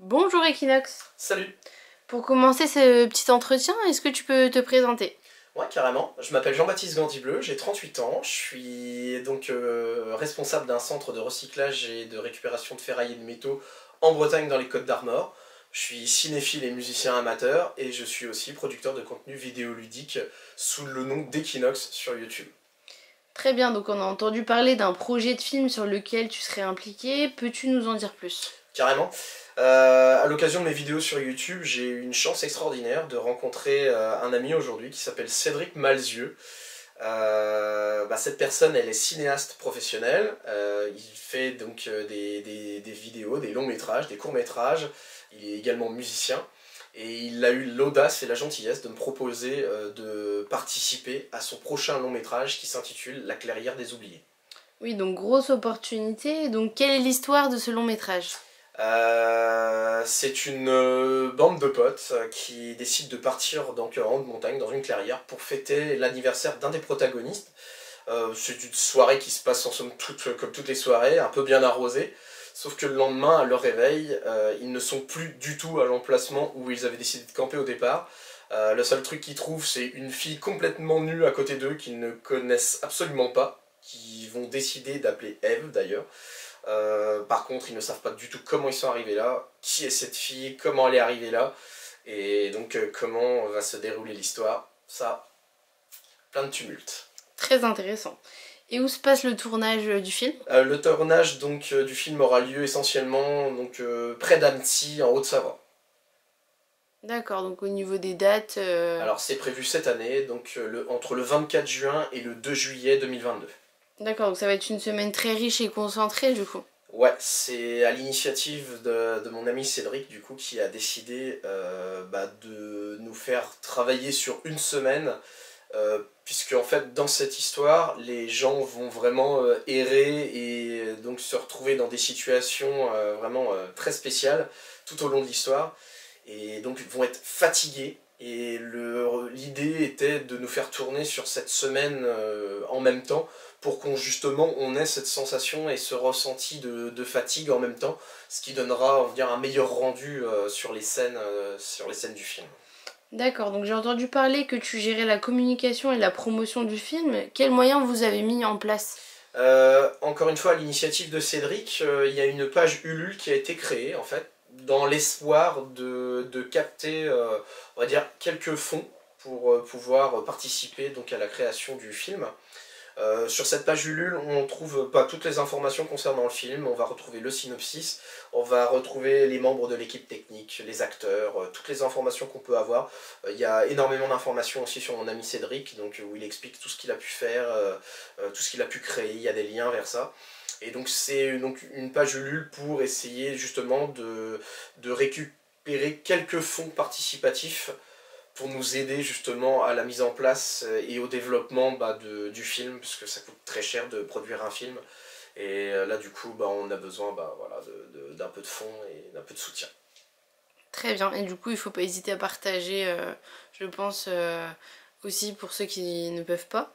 Bonjour Equinox. Salut. Pour commencer ce petit entretien, est-ce que tu peux te présenter? Ouais, carrément. Je m'appelle Jean-Baptiste Gandibleu, j'ai 38 ans. Je suis donc responsable d'un centre de recyclage et de récupération de ferraille et de métaux en Bretagne dans les Côtes-d'Armor. Je suis cinéphile et musicien amateur et je suis aussi producteur de contenu vidéoludique sous le nom d'Equinox sur YouTube. Très bien, donc on a entendu parler d'un projet de film sur lequel tu serais impliqué. Peux-tu nous en dire plus? Carrément. À l'occasion de mes vidéos sur YouTube, j'ai eu une chance extraordinaire de rencontrer un ami aujourd'hui qui s'appelle Cédric Malzieu. Cette personne, elle est cinéaste professionnelle. Il fait donc des vidéos, des longs métrages, des courts métrages. Il est également musicien. Et il a eu l'audace et la gentillesse de me proposer de participer à son prochain long métrage qui s'intitule La Clairière des Oubliés. Oui, donc grosse opportunité. Donc quelle est l'histoire de ce long métrage? C'est une bande de potes qui décide de partir donc, en haute montagne dans une clairière pour fêter l'anniversaire d'un des protagonistes. C'est une soirée qui se passe en somme toute comme toutes les soirées, un peu bien arrosée. Sauf que le lendemain, à leur réveil, ils ne sont plus du tout à l'emplacement où ils avaient décidé de camper au départ. Le seul truc qu'ils trouvent, c'est une fille complètement nue à côté d'eux qu'ils ne connaissent absolument pas, qui vont décider d'appeler Eve d'ailleurs. Par contre, ils ne savent pas du tout comment ils sont arrivés là, qui est cette fille, comment elle est arrivée là, et donc comment va se dérouler l'histoire. Ça, plein de tumultes. Très intéressant. Et où se passe le tournage du film? Le tournage donc, du film aura lieu essentiellement donc, près d'Annecy, en Haute-Savoie. D'accord, donc au niveau des dates... Alors c'est prévu cette année, donc entre le 24 juin et le 2 juillet 2022. D'accord, donc ça va être une semaine très riche et concentrée du coup. Ouais, c'est à l'initiative de mon ami Cédric du coup qui a décidé de nous faire travailler sur une semaine, puisque en fait dans cette histoire les gens vont vraiment errer et donc se retrouver dans des situations vraiment très spéciales tout au long de l'histoire et donc vont être fatigués. Et l'idée était de nous faire tourner sur cette semaine en même temps pour qu'on justement on ait cette sensation et ce ressenti de fatigue en même temps, ce qui donnera on va dire, un meilleur rendu sur les scènes du film. D'accord, donc j'ai entendu parler que tu gérais la communication et la promotion du film. Quels moyens vous avez mis en place? Encore une fois, à l'initiative de Cédric, il y a une page Ulule qui a été créée en fait, dans l'espoir de capter, on va dire, quelques fonds pour pouvoir participer donc, à la création du film. Sur cette page Ulule, on trouve pas toutes les informations concernant le film, on va retrouver le synopsis, on va retrouver les membres de l'équipe technique, les acteurs, toutes les informations qu'on peut avoir. Il y a énormément d'informations aussi sur mon ami Cédric, donc, où il explique tout ce qu'il a pu faire, tout ce qu'il a pu créer, il y a des liens vers ça. Et donc c'est donc une page Ulule pour essayer justement de récupérer quelques fonds participatifs pour nous aider justement à la mise en place et au développement du film, puisque ça coûte très cher de produire un film. Et là du coup on a besoin voilà, d'un peu de fonds et d'un peu de soutien. Très bien, et du coup il faut pas hésiter à partager, je pense, aussi pour ceux qui ne peuvent pas.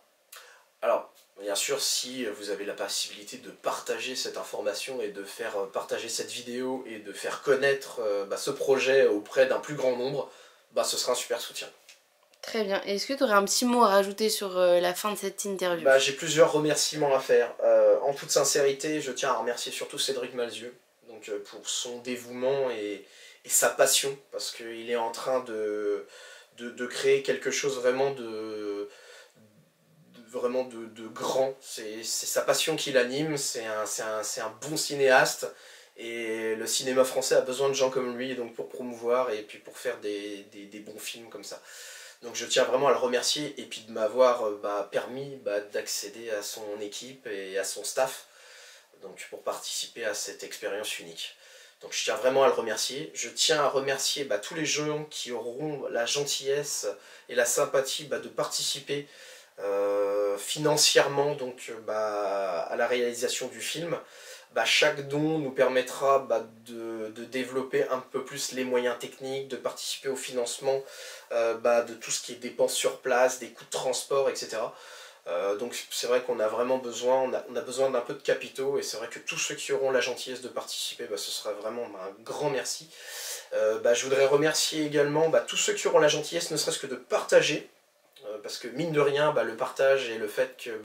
Alors, bien sûr, si vous avez la possibilité de partager cette information et de faire partager cette vidéo et de faire connaître ce projet auprès d'un plus grand nombre, ce sera un super soutien. Très bien, et est-ce que tu aurais un petit mot à rajouter sur la fin de cette interview? J'ai plusieurs remerciements à faire. En toute sincérité, je tiens à remercier surtout Cédric Malzieu donc, pour son dévouement et sa passion, parce qu'il est en train de créer quelque chose vraiment de grand. C'est sa passion qui l'anime, c'est un bon cinéaste, et le cinéma français a besoin de gens comme lui donc pour promouvoir et puis pour faire des bons films comme ça. Donc je tiens vraiment à le remercier et puis de m'avoir permis d'accéder à son équipe et à son staff donc pour participer à cette expérience unique. Donc je tiens vraiment à le remercier. Je tiens à remercier tous les gens qui auront la gentillesse et la sympathie de participer financièrement donc, à la réalisation du film. Chaque don nous permettra de développer un peu plus les moyens techniques, de participer au financement de tout ce qui est dépenses sur place, des coûts de transport, etc. Donc c'est vrai qu'on a vraiment besoin, on a besoin d'un peu de capitaux, et c'est vrai que tous ceux qui auront la gentillesse de participer, ce sera vraiment un grand merci. Je voudrais remercier également tous ceux qui auront la gentillesse, ne serait-ce que de partager, parce que mine de rien, le partage et le fait que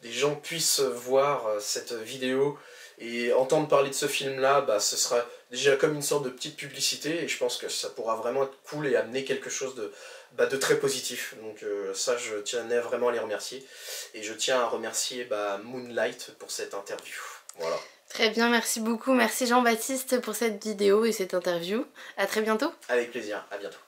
des gens puissent voir cette vidéo et entendre parler de ce film-là, ce sera déjà comme une sorte de petite publicité, et je pense que ça pourra vraiment être cool et amener quelque chose de très positif. Donc ça, je tenais vraiment à les remercier, et je tiens à remercier Moonlight pour cette interview. Voilà. Très bien, merci beaucoup. Merci Jean-Baptiste pour cette vidéo et cette interview. À très bientôt. Avec plaisir, à bientôt.